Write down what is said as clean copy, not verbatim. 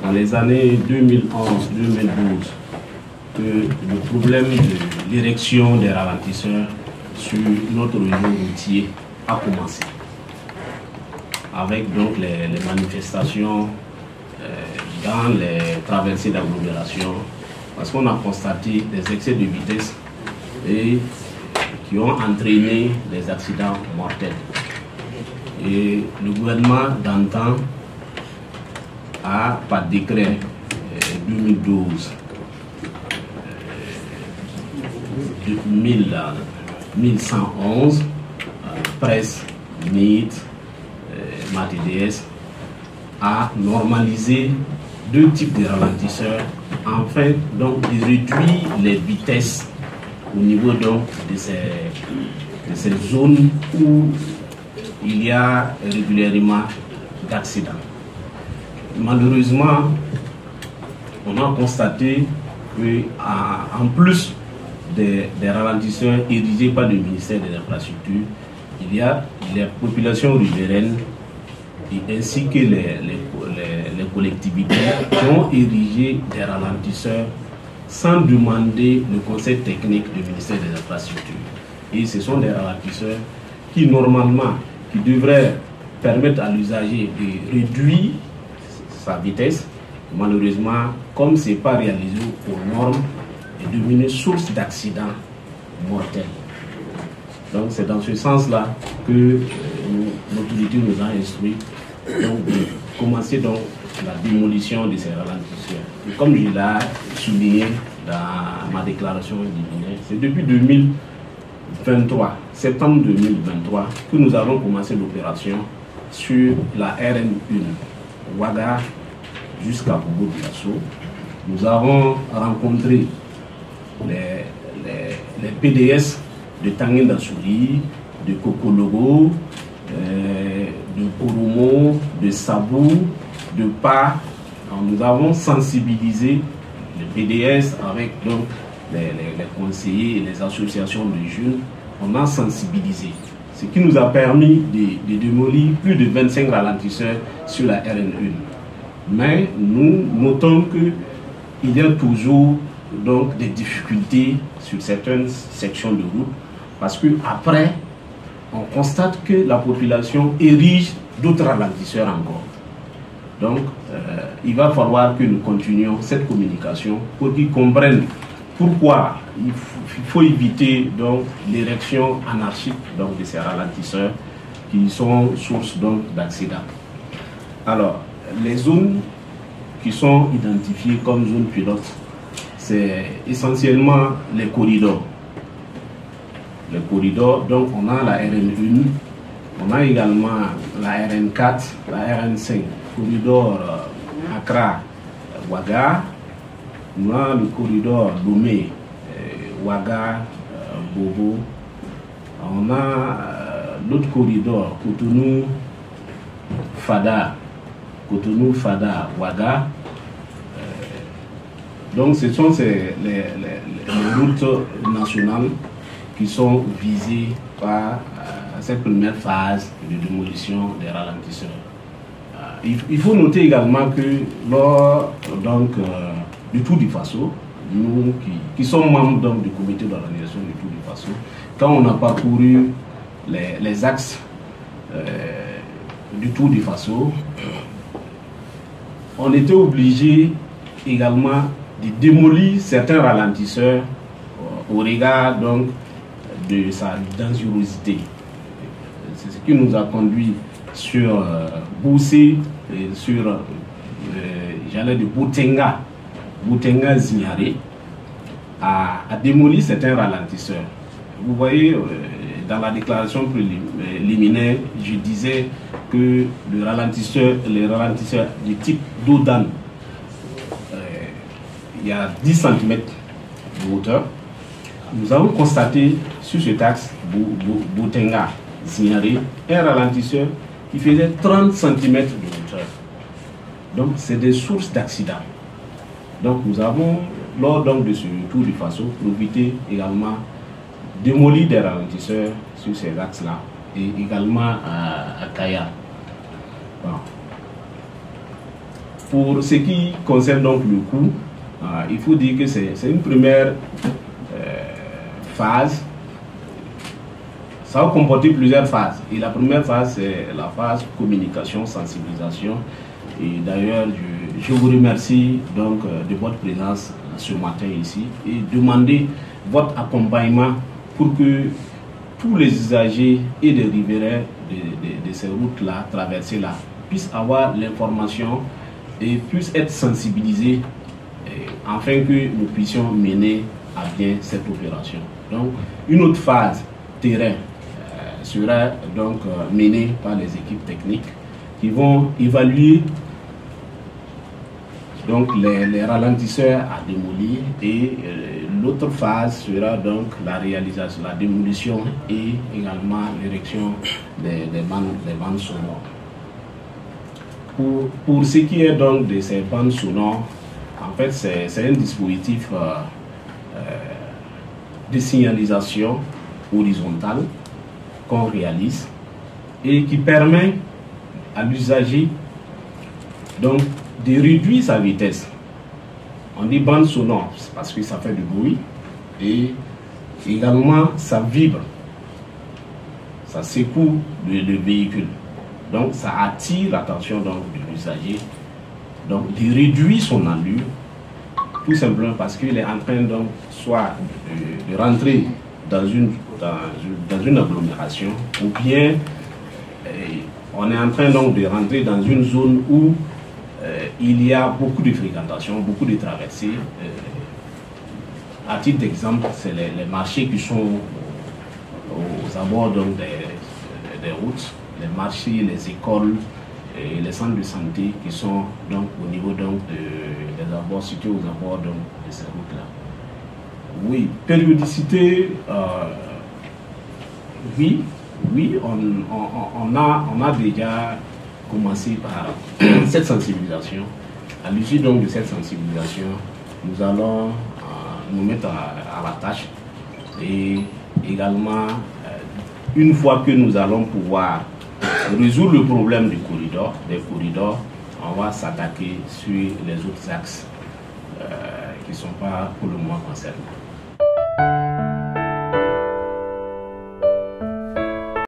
dans les années 2011-2012 que le problème de l'érection des ralentisseurs sur notre réseau routier a commencé. Avec donc les manifestations dans les traversées d'agglomération, parce qu'on a constaté des excès de vitesse et qui ont entraîné des accidents mortels. Et le gouvernement d'antan a, par décret 2012 1111, presse, MIT, MATDS, a normalisé deux types de ralentisseurs afin donc de réduire les vitesses au niveau donc de ces zones où il y a régulièrement d'accidents. Malheureusement, on a constaté qu'en plus des ralentisseurs érigés par le ministère des Infrastructures, il y a les populations riveraines ainsi que les collectivités qui ont érigé des ralentisseurs sans demander le conseil technique du ministère des Infrastructures. Et ce sont des ralentisseurs qui, normalement, qui devraient permettre à l'usager de réduire sa vitesse. Malheureusement, comme ce n'est pas réalisé aux normes, est devenu source d'accidents mortels. Donc c'est dans ce sens-là que l'autorité nous a instruit de commencer donc la démolition de ces ralentisseurs. Et comme je l'ai souligné dans ma déclaration liminaire, c'est depuis 2023, septembre 2023, que nous avons commencé l'opération sur la RN1, Ouaga jusqu'à Bobo-Dioulasso. Nous avons rencontré les PDS de Tanguy-Dassouri, de Kokologo, de Koromo, de Sabou, de Pa. Nous avons sensibilisé les PDS avec donc les conseillers et les associations de jeunes. On a sensibilisé, ce qui nous a permis de démolir plus de 25 ralentisseurs sur la RN1. Mais nous notons qu'il y a toujours donc des difficultés sur certaines sections de route, parce que après on constate que la population érige d'autres ralentisseurs encore. Donc il va falloir que nous continuions cette communication pour qu'ils comprennent pourquoi il faut éviter donc l'érection anarchique donc de ces ralentisseurs qui sont source donc d'accidents. Alors les zones qui sont identifiées comme zones pilotes, c'est essentiellement les corridors. Les corridors, donc on a la RN1, on a également la RN4, la RN5, corridor Accra-Ouaga, on a le corridor Lomé, Ouaga, Bobo, on a l'autre corridor Cotonou-Fada, Ouaga. Donc ce sont les routes nationales qui sont visées par cette première phase de démolition des ralentisseurs. Il faut noter également que lors du Tour du Faso, nous qui sommes membres donc, du comité d'organisation du Tour du Faso, quand on a parcouru les axes du Tour du Faso, on était obligé également de démolir certains ralentisseurs au regard donc de sa dangerosité. C'est ce qui nous a conduit sur Boussé et sur j'allais de Boutenga Zignaré à démolir certains ralentisseurs. Vous voyez, dans la déclaration liminaire, je disais que les ralentisseurs du type Dodan, il y a 10 cm de hauteur. Nous avons constaté sur cet axe Boutenga Zignaré un ralentisseur qui faisait 30 cm de hauteur. Donc c'est des sources d'accidents. Donc nous avons, lors donc, de ce Tour du Faso, profité également démolir des ralentisseurs sur ces axes-là et également à Kaya. Bon. Pour ce qui concerne donc le coût, il faut dire que c'est une première phase. Ça va comporter plusieurs phases. Et la première phase, c'est la phase communication, sensibilisation. Et d'ailleurs, je vous remercie donc de votre présence ce matin ici et demander votre accompagnement pour que tous les usagers et les riverains de ces routes-là, traversées-là, puissent avoir l'information et puissent être sensibilisés afin que nous puissions mener à bien cette opération. Donc, une autre phase terrain sera donc menée par les équipes techniques qui vont évaluer donc les ralentisseurs à démolir et l'autre phase sera donc la réalisation, la démolition et également l'érection des bandes sonores. Pour ce qui est donc de ces bandes sonores, en fait c'est un dispositif de signalisation horizontale qu'on réalise et qui permet à l'usager donc de réduire sa vitesse. On dit bande sonore parce que ça fait du bruit et également ça vibre, ça secoue le véhicule. Donc ça attire l'attention de l'usager, donc de réduire son allure, tout simplement parce qu'il est en train donc soit de rentrer dans une agglomération ou bien on est en train donc de rentrer dans une zone où il y a beaucoup de fréquentation, beaucoup de traversées. À titre d'exemple, c'est les marchés qui sont aux abords donc des routes, les marchés, les écoles et les centres de santé qui sont donc au niveau donc des abords, situés aux abords donc de ces routes-là. Oui, périodicité, oui, on a déjà commencé par cette sensibilisation. À l'issue donc de cette sensibilisation, nous allons nous mettre à la tâche et également, une fois que nous allons pouvoir résoudre le problème des corridors, on va s'attaquer sur les autres axes qui ne sont pas pour le moment concernés.